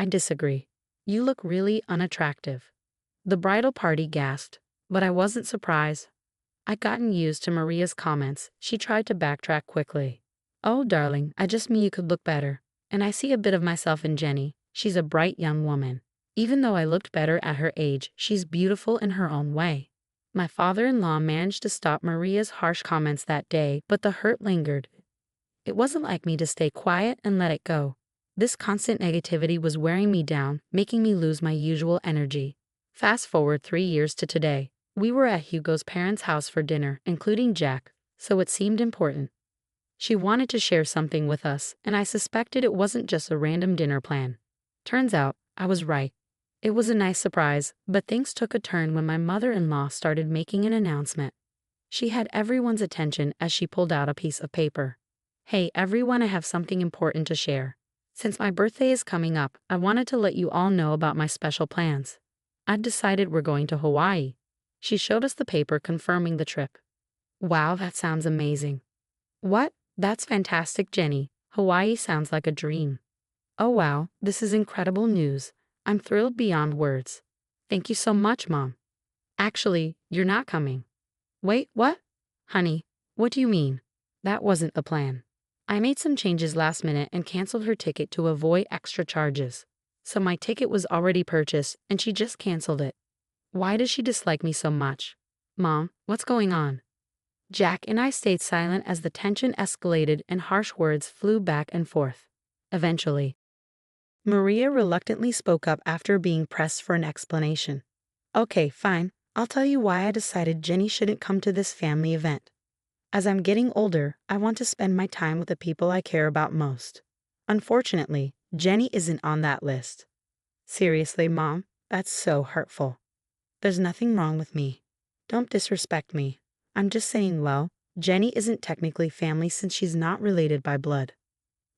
I disagree. You look really unattractive. The bridal party gasped, but I wasn't surprised. I'd gotten used to Maria's comments. She tried to backtrack quickly. Oh, darling, I just mean you could look better. And I see a bit of myself in Jenny. She's a bright young woman. Even though I looked better at her age, she's beautiful in her own way. My father-in-law managed to stop Maria's harsh comments that day, but the hurt lingered. It wasn't like me to stay quiet and let it go. This constant negativity was wearing me down, making me lose my usual energy. Fast forward 3 years to today. We were at Hugo's parents' house for dinner, including Jack, so it seemed important. She wanted to share something with us, and I suspected it wasn't just a random dinner plan. Turns out, I was right. It was a nice surprise, but things took a turn when my mother-in-law started making an announcement. She had everyone's attention as she pulled out a piece of paper. Hey everyone, I have something important to share. Since my birthday is coming up, I wanted to let you all know about my special plans. I've decided we're going to Hawaii. She showed us the paper confirming the trip. Wow, that sounds amazing. What? That's fantastic, Jenny. Hawaii sounds like a dream. Oh wow, this is incredible news. I'm thrilled beyond words. Thank you so much, Mom. Actually, you're not coming. Wait, what? Honey, what do you mean? That wasn't the plan. I made some changes last minute and canceled her ticket to avoid extra charges. So my ticket was already purchased and she just canceled it. Why does she dislike me so much? Mom, what's going on? Jack and I stayed silent as the tension escalated and harsh words flew back and forth. Eventually, Maria reluctantly spoke up after being pressed for an explanation. Okay, fine. I'll tell you why I decided Jenny shouldn't come to this family event. As I'm getting older, I want to spend my time with the people I care about most. Unfortunately, Jenny isn't on that list. Seriously, Mom, that's so hurtful. There's nothing wrong with me. Don't disrespect me. I'm just saying, well, Jenny isn't technically family since she's not related by blood.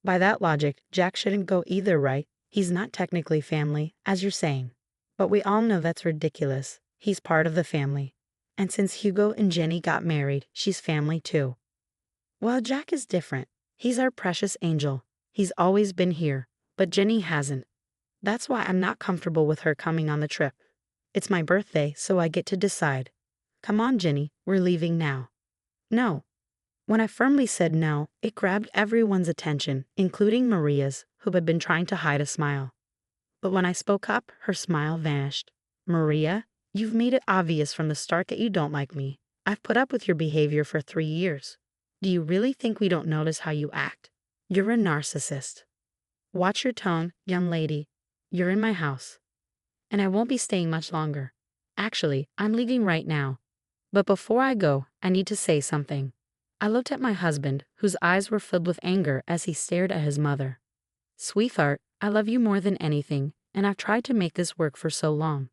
By that logic, Jack shouldn't go either, right? He's not technically family, as you're saying. But we all know that's ridiculous. He's part of the family. And since Hugo and Jenny got married, she's family too. Well, Jack is different. He's our precious angel. He's always been here, but Jenny hasn't. That's why I'm not comfortable with her coming on the trip. It's my birthday, so I get to decide. Come on, Jenny, we're leaving now. No. When I firmly said no, it grabbed everyone's attention, including Maria's, who had been trying to hide a smile. But when I spoke up, her smile vanished. Maria, you've made it obvious from the start that you don't like me. I've put up with your behavior for 3 years. Do you really think we don't notice how you act? You're a narcissist. Watch your tone, young lady. You're in my house. And I won't be staying much longer. Actually, I'm leaving right now. But before I go, I need to say something. I looked at my husband, whose eyes were filled with anger as he stared at his mother. Sweetheart, I love you more than anything, and I've tried to make this work for so long.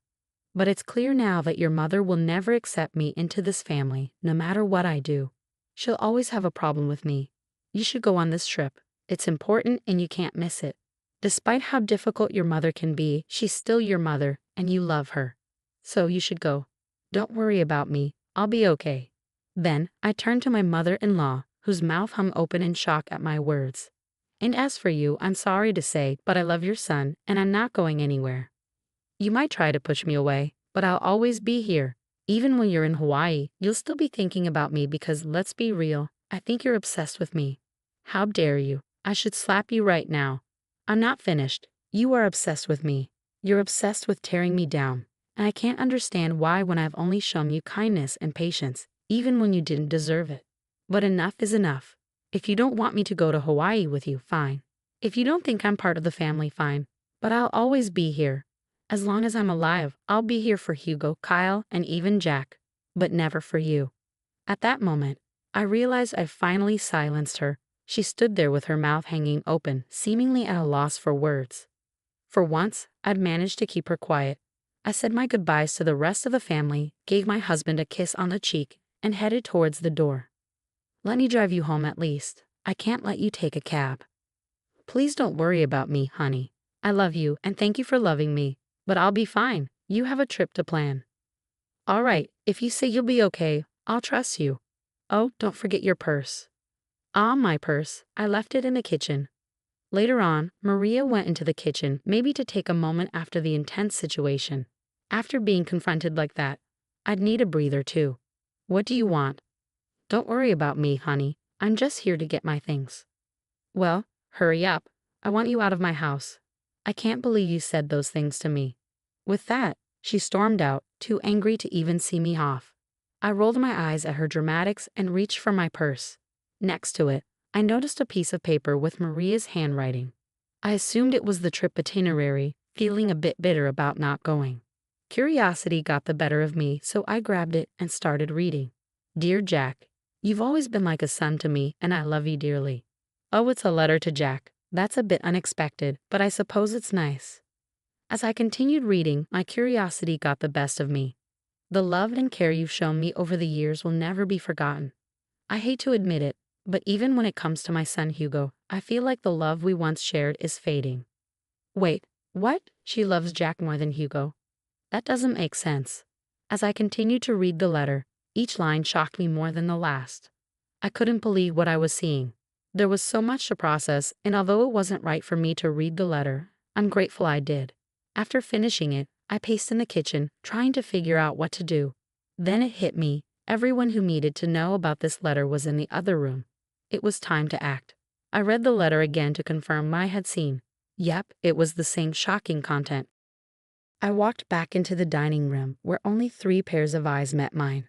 But it's clear now that your mother will never accept me into this family, no matter what I do. She'll always have a problem with me. You should go on this trip. It's important and you can't miss it. Despite how difficult your mother can be, she's still your mother, and you love her. So you should go. Don't worry about me. I'll be okay. Then, I turned to my mother-in-law, whose mouth hung open in shock at my words. And as for you, I'm sorry to say, but I love your son, and I'm not going anywhere. You might try to push me away, but I'll always be here. Even when you're in Hawaii, you'll still be thinking about me because, let's be real, I think you're obsessed with me. How dare you? I should slap you right now. I'm not finished. You are obsessed with me. You're obsessed with tearing me down. And I can't understand why when I've only shown you kindness and patience, even when you didn't deserve it. But enough is enough. If you don't want me to go to Hawaii with you, fine. If you don't think I'm part of the family, fine. But I'll always be here. As long as I'm alive, I'll be here for Hugo, Kyle, and even Jack. But never for you. At that moment, I realized I finally silenced her. She stood there with her mouth hanging open, seemingly at a loss for words. For once, I'd managed to keep her quiet. I said my goodbyes to the rest of the family, gave my husband a kiss on the cheek, and headed towards the door. Let me drive you home at least. I can't let you take a cab. Please don't worry about me, honey. I love you and thank you for loving me, but I'll be fine. You have a trip to plan. All right, if you say you'll be okay, I'll trust you. Oh, don't forget your purse. Ah, my purse. I left it in the kitchen. Later on, Maria went into the kitchen, maybe to take a moment after the intense situation. After being confronted like that, I'd need a breather too. What do you want? Don't worry about me, honey. I'm just here to get my things. Well, hurry up. I want you out of my house. I can't believe you said those things to me. With that, she stormed out, too angry to even see me off. I rolled my eyes at her dramatics and reached for my purse. Next to it, I noticed a piece of paper with Maria's handwriting. I assumed it was the trip itinerary, feeling a bit bitter about not going. Curiosity got the better of me, so I grabbed it and started reading. Dear Jack, you've always been like a son to me, and I love you dearly. Oh, it's a letter to Jack. That's a bit unexpected, but I suppose it's nice. As I continued reading, my curiosity got the best of me. The love and care you've shown me over the years will never be forgotten. I hate to admit it, but even when it comes to my son Hugo, I feel like the love we once shared is fading. Wait, what? She loves Jack more than Hugo? That doesn't make sense. As I continued to read the letter, each line shocked me more than the last. I couldn't believe what I was seeing. There was so much to process, and although it wasn't right for me to read the letter, I'm grateful I did. After finishing it, I paced in the kitchen, trying to figure out what to do. Then it hit me. Everyone who needed to know about this letter was in the other room. It was time to act. I read the letter again to confirm I had seen. Yep, it was the same shocking content. I walked back into the dining room, where only 3 pairs of eyes met mine.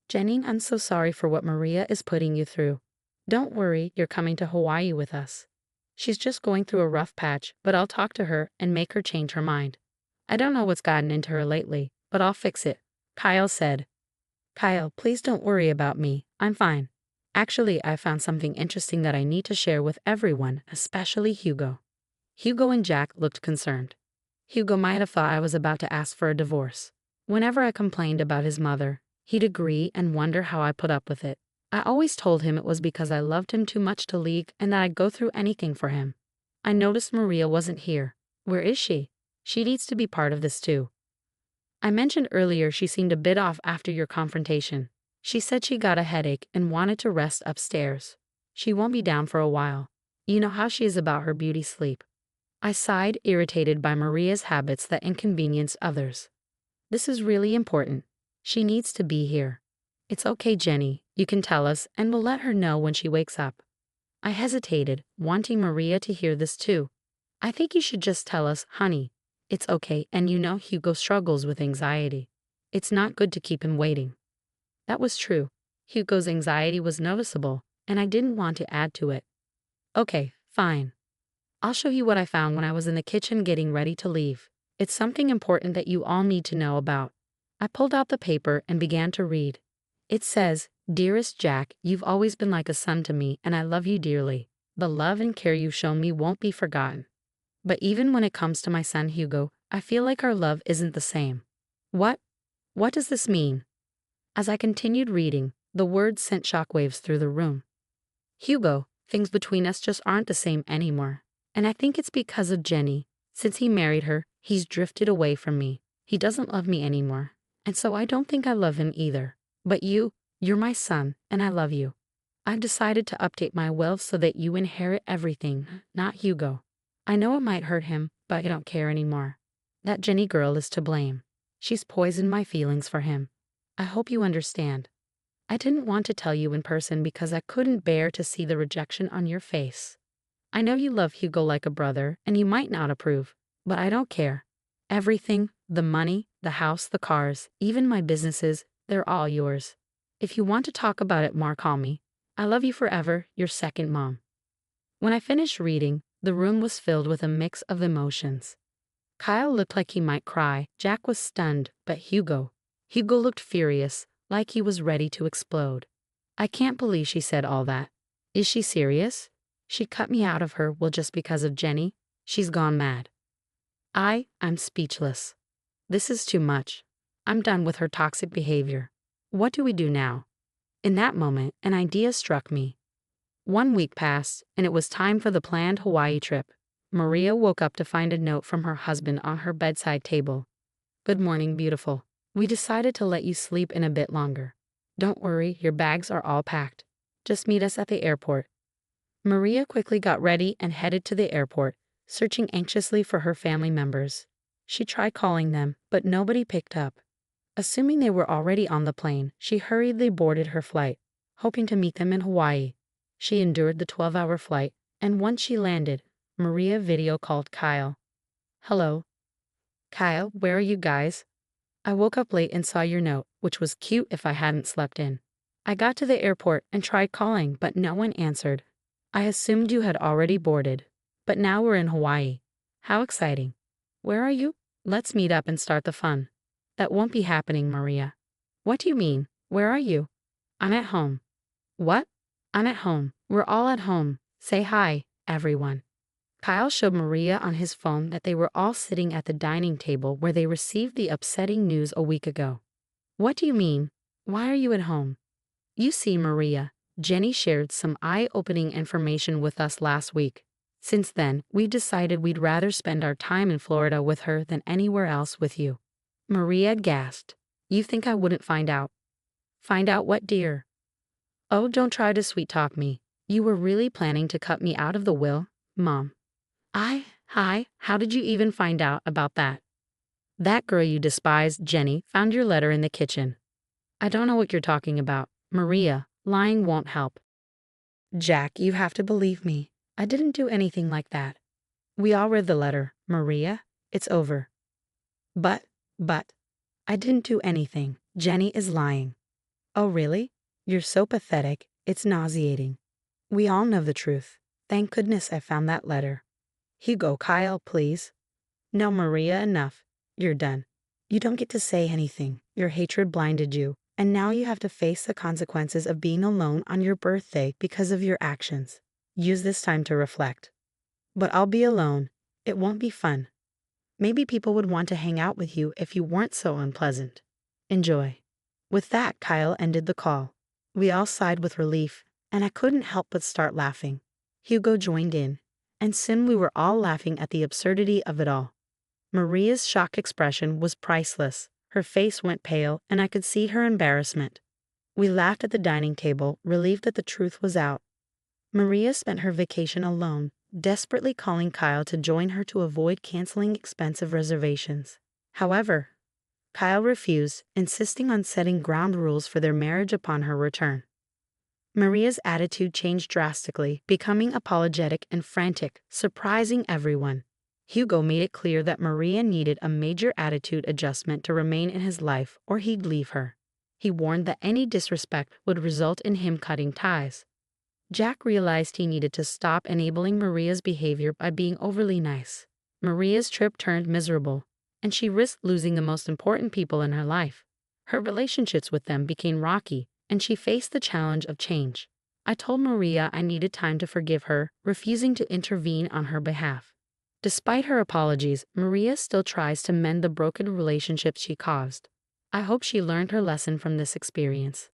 Jenny, I'm so sorry for what Maria is putting you through. Don't worry, you're coming to Hawaii with us. She's just going through a rough patch, but I'll talk to her and make her change her mind. I don't know what's gotten into her lately, but I'll fix it, Kyle said. Kyle, please don't worry about me. I'm fine. Actually, I found something interesting that I need to share with everyone, especially Hugo. Hugo and Jack looked concerned. Hugo might have thought I was about to ask for a divorce. Whenever I complained about his mother, he'd agree and wonder how I put up with it. I always told him it was because I loved him too much to leave and that I'd go through anything for him. I noticed Maria wasn't here. Where is she? She needs to be part of this too. I mentioned earlier she seemed a bit off after your confrontation. She said she got a headache and wanted to rest upstairs. She won't be down for a while. You know how she is about her beauty sleep. I sighed, irritated by Maria's habits that inconvenience others. This is really important. She needs to be here. It's okay, Jenny. You can tell us, and we'll let her know when she wakes up. I hesitated, wanting Maria to hear this too. I think you should just tell us, honey. It's okay, and you know Hugo struggles with anxiety. It's not good to keep him waiting. That was true. Hugo's anxiety was noticeable, and I didn't want to add to it. Okay, fine. I'll show you what I found when I was in the kitchen getting ready to leave. It's something important that you all need to know about. I pulled out the paper and began to read. It says, Dearest Jack, you've always been like a son to me, and I love you dearly. The love and care you've shown me won't be forgotten. But even when it comes to my son Hugo, I feel like our love isn't the same. What? What does this mean? As I continued reading, the words sent shockwaves through the room. Hugo, things between us just aren't the same anymore. And I think it's because of Jenny. Since he married her, he's drifted away from me. He doesn't love me anymore. And so I don't think I love him either. But you're my son, and I love you. I've decided to update my will so that you inherit everything, not Hugo. I know it might hurt him, but I don't care anymore. That Jenny girl is to blame. She's poisoned my feelings for him. I hope you understand. I didn't want to tell you in person because I couldn't bear to see the rejection on your face. I know you love Hugo like a brother, and you might not approve, but I don't care. Everything, the money, the house, the cars, even my businesses, they're all yours. If you want to talk about it more, call me. I love you forever, your second mom. When I finished reading, the room was filled with a mix of emotions. Kyle looked like he might cry, Jack was stunned, but Hugo looked furious, like he was ready to explode. I can't believe she said all that. Is she serious? She cut me out of her will just because of Jenny? She's gone mad. I'm speechless. This is too much. I'm done with her toxic behavior. What do we do now? In that moment, an idea struck me. 1 week passed, and it was time for the planned Hawaii trip. Maria woke up to find a note from her husband on her bedside table. Good morning, beautiful. We decided to let you sleep in a bit longer. Don't worry, your bags are all packed. Just meet us at the airport. Maria quickly got ready and headed to the airport, searching anxiously for her family members. She tried calling them, but nobody picked up. Assuming they were already on the plane, she hurriedly boarded her flight, hoping to meet them in Hawaii. She endured the 12-hour flight, and once she landed, Maria video called Kyle. "Hello. Kyle, where are you guys? I woke up late and saw your note, which was cute if I hadn't slept in. I got to the airport and tried calling, but no one answered. I assumed you had already boarded. But now we're in Hawaii. How exciting. Where are you? Let's meet up and start the fun." "That won't be happening, Maria." "What do you mean? Where are you?" "I'm at home." "What?" "I'm at home. We're all at home. Say hi, everyone." Kyle showed Maria on his phone that they were all sitting at the dining table where they received the upsetting news a week ago. "What do you mean? Why are you at home?" "You see, Maria, Jenny shared some eye-opening information with us last week. Since then, we decided we'd rather spend our time in Florida with her than anywhere else with you." Maria gasped. "You think I wouldn't find out?" "Find out what, dear?" "Oh, don't try to sweet-talk me. You were really planning to cut me out of the will, Mom." Hi, how did you even find out about that?" "That girl you despise, Jenny, found your letter in the kitchen." "I don't know what you're talking about. Maria, lying won't help." "Jack, you have to believe me. I didn't do anything like that." "We all read the letter, Maria. It's over." But, I didn't do anything. Jenny is lying." "Oh, really? You're so pathetic, it's nauseating. We all know the truth. Thank goodness I found that letter." "Hugo, Kyle, please." "No, Maria, enough. You're done. You don't get to say anything. Your hatred blinded you, and now you have to face the consequences of being alone on your birthday because of your actions. Use this time to reflect." "But I'll be alone. It won't be fun. Maybe people would want to hang out with you if you weren't so unpleasant. Enjoy." With that, Kyle ended the call. We all sighed with relief, and I couldn't help but start laughing. Hugo joined in, and soon we were all laughing at the absurdity of it all. Maria's shock expression was priceless. Her face went pale, and I could see her embarrassment. We laughed at the dining table, relieved that the truth was out. Maria spent her vacation alone, desperately calling Kyle to join her to avoid canceling expensive reservations. However, Kyle refused, insisting on setting ground rules for their marriage upon her return. Maria's attitude changed drastically, becoming apologetic and frantic, surprising everyone. Hugo made it clear that Maria needed a major attitude adjustment to remain in his life or he'd leave her. He warned that any disrespect would result in him cutting ties. Jack realized he needed to stop enabling Maria's behavior by being overly nice. Maria's trip turned miserable, and she risked losing the most important people in her life. Her relationships with them became rocky, and she faced the challenge of change. I told Maria I needed time to forgive her, refusing to intervene on her behalf. Despite her apologies, Maria still tries to mend the broken relationships she caused. I hope she learned her lesson from this experience.